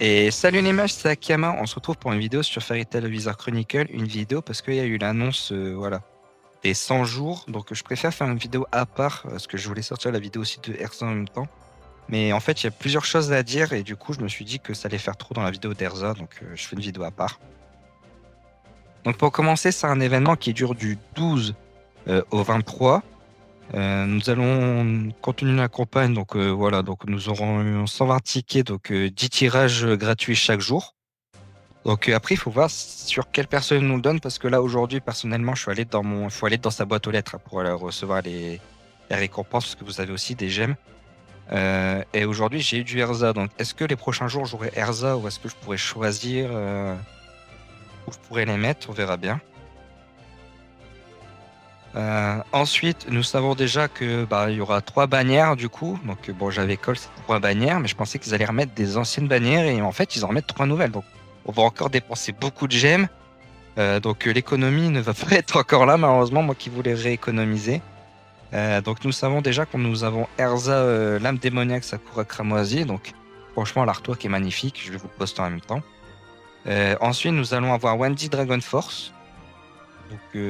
Et salut les mages, c'est Akama. On se retrouve pour une vidéo sur Fairy Tail Wizard Chronicle. Une vidéo parce qu'il y a eu l'annonce voilà, des 100 jours. Donc je préfère faire une vidéo à part parce que je voulais sortir la vidéo aussi de Erza en même temps. Mais en fait, il y a plusieurs choses à dire et du coup, je me suis dit que ça allait faire trop dans la vidéo d'Erza. Donc je fais une vidéo à part. Donc pour commencer, c'est un événement qui dure du 12 au 23. Nous allons continuer la campagne. Donc voilà, donc nous aurons 120 tickets, donc 10 tirages gratuits chaque jour. Donc après, il faut voir sur quelle personne nous le donne parce que là aujourd'hui, personnellement, je suis allé dans faut aller dans sa boîte aux lettres pour aller recevoir les récompenses parce que vous avez aussi des gemmes. Et aujourd'hui, j'ai eu du Erza. Donc, est-ce que les prochains jours, j'aurai Erza ou est-ce que je pourrais choisir où je pourrais les mettre? On verra bien. Ensuite, nous savons déjà que il y aura 3 bannières du coup. Donc bon, j'avais call ces 3 bannières, mais je pensais qu'ils allaient remettre des anciennes bannières et en fait, ils en remettent 3 nouvelles. Donc, on va encore dépenser beaucoup de gemmes. Donc l'économie ne va pas être encore là, malheureusement, moi qui voulais rééconomiser. Donc nous savons déjà que nous avons Erza, l'âme démoniaque Sakura Cramoisi. Donc franchement, l'artwork est magnifique, je vais vous le poster en même temps. Ensuite, nous allons avoir Wendy Dragon Force. Donc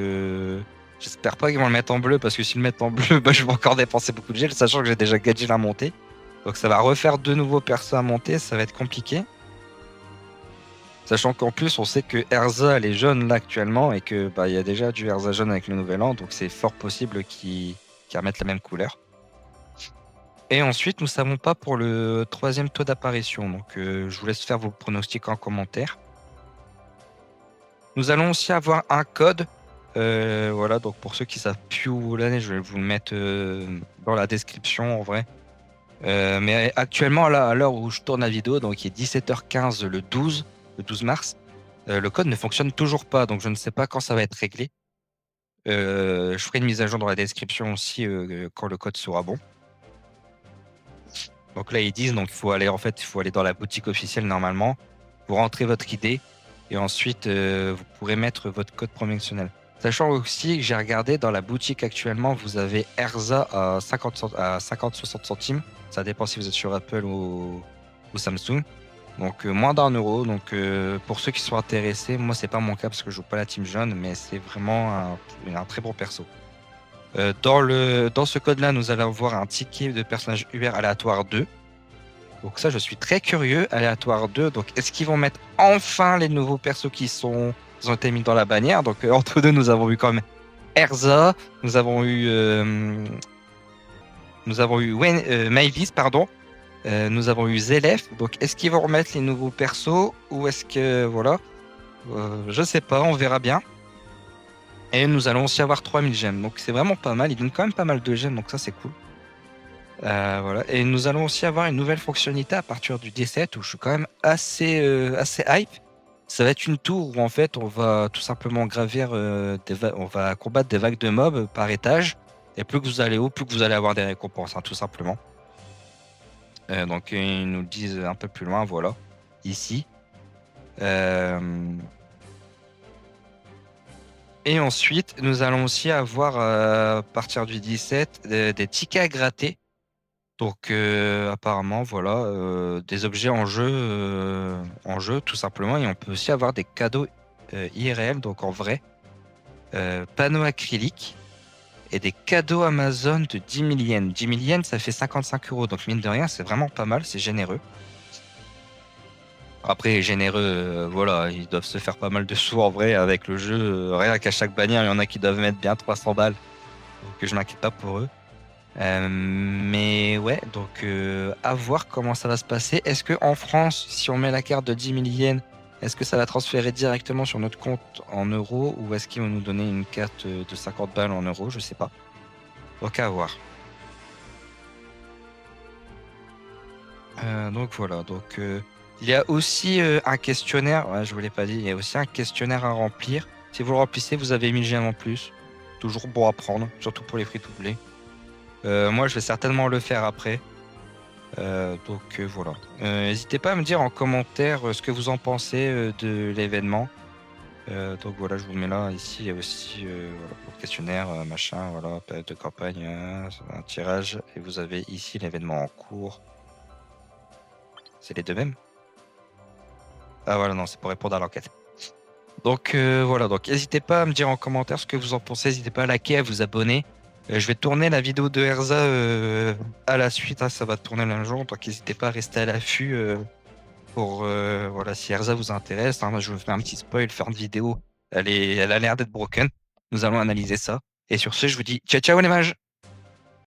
j'espère pas qu'ils vont le mettre en bleu, parce que s'ils le mettent en bleu, je vais encore dépenser beaucoup de gel, sachant que j'ai déjà gadget la montée. Donc ça va refaire 2 nouveaux persos à monter, ça va être compliqué. Sachant qu'en plus, on sait que Erza, elle est jaune là actuellement et que il y a déjà du Erza jaune avec le nouvel an, donc c'est fort possible qu'ils remettent la même couleur. Et ensuite, nous savons pas pour le 3e taux d'apparition, donc je vous laisse faire vos pronostics en commentaire. Nous allons aussi avoir un code, voilà, donc pour ceux qui savent plus où l'année, je vais vous le mettre dans la description en vrai. Mais actuellement, là, à l'heure où je tourne la vidéo, donc il est 17h15 le 12 mars. Le code ne fonctionne toujours pas, donc je ne sais pas quand ça va être réglé. Je ferai une mise à jour dans la description aussi quand le code sera bon. Donc là, ils disent donc il faut aller dans la boutique officielle normalement. Vous rentrez votre idée et ensuite vous pourrez mettre votre code promotionnel. Sachant aussi que j'ai regardé dans la boutique actuellement, vous avez Erza à 50-60 centimes. Ça dépend si vous êtes sur Apple ou Samsung. Donc moins d'1 euro. Donc pour ceux qui sont intéressés, moi c'est pas mon cas parce que je joue pas la team jaune, mais c'est vraiment un très bon perso. Dans ce code-là, nous allons avoir un ticket de personnage UR aléatoire 2. Donc ça, je suis très curieux. Aléatoire 2. Donc est-ce qu'ils vont mettre enfin les nouveaux persos qui ont été mis dans la bannière? Donc entre deux, nous avons eu quand même Erza, nous avons eu Mavis, pardon. Nous avons eu Zelef. Donc, est-ce qu'ils vont remettre les nouveaux persos ou est-ce que voilà, je sais pas, on verra bien. Et nous allons aussi avoir 3000 gemmes. Donc, c'est vraiment pas mal. Ils donnent quand même pas mal de gemmes, donc ça c'est cool. Voilà. Et nous allons aussi avoir une nouvelle fonctionnalité à partir du 17 où je suis quand même assez hype. Ça va être une tour où en fait on va tout simplement gravir on va combattre des vagues de mobs par étage. Et plus que vous allez haut, plus que vous allez avoir des récompenses, hein, tout simplement. Donc ils nous le disent un peu plus loin, voilà, ici. Euh, Et ensuite, nous allons aussi avoir à partir du 17 des tickets à gratter. Donc apparemment, voilà, des objets en jeu tout simplement. Et on peut aussi avoir des cadeaux IRL, donc en vrai, panneaux acryliques et des cadeaux Amazon de 10 000 yens. 10 000 yens, ça fait 55 euros. Donc mine de rien, c'est vraiment pas mal, c'est généreux. Après, généreux, voilà, ils doivent se faire pas mal de sous en vrai avec le jeu. Rien qu'à chaque bannière, il y en a qui doivent mettre bien 300 balles. Donc je m'inquiète pas pour eux. Mais ouais, donc à voir comment ça va se passer. Est-ce que en France, si on met la carte de 10 000 yens, est-ce que ça va transférer directement sur notre compte en euros ou est-ce qu'ils vont nous donner une carte de 50 balles en euros? Je sais pas. Donc à voir. Donc voilà, donc il y a aussi un questionnaire, ouais, je vous l'ai pas dit, il y a aussi un questionnaire à remplir. Si vous le remplissez, vous avez 1000 gemmes en plus. Toujours bon à prendre, surtout pour les free-to-play. Moi, je vais certainement le faire après. Donc voilà. N'hésitez pas à me dire en commentaire ce que vous en pensez de l'événement. Donc voilà, je vous le mets là. Ici, il y a aussi voilà, pour le questionnaire, machin, voilà, période de campagne, un tirage. Et vous avez ici l'événement en cours. C'est les deux mêmes. Ah voilà, non, c'est pour répondre à l'enquête. Donc voilà, donc n'hésitez pas à me dire en commentaire ce que vous en pensez, n'hésitez pas à liker, à vous abonner. Je vais tourner la vidéo de Erza, à la suite, hein, ça va tourner un jour, donc n'hésitez pas à rester à l'affût, pour, voilà, si Erza vous intéresse, hein. Moi je vous fais un petit spoil, faire une vidéo, elle a l'air d'être broken. Nous allons analyser ça et sur ce, je vous dis ciao, ciao les mages!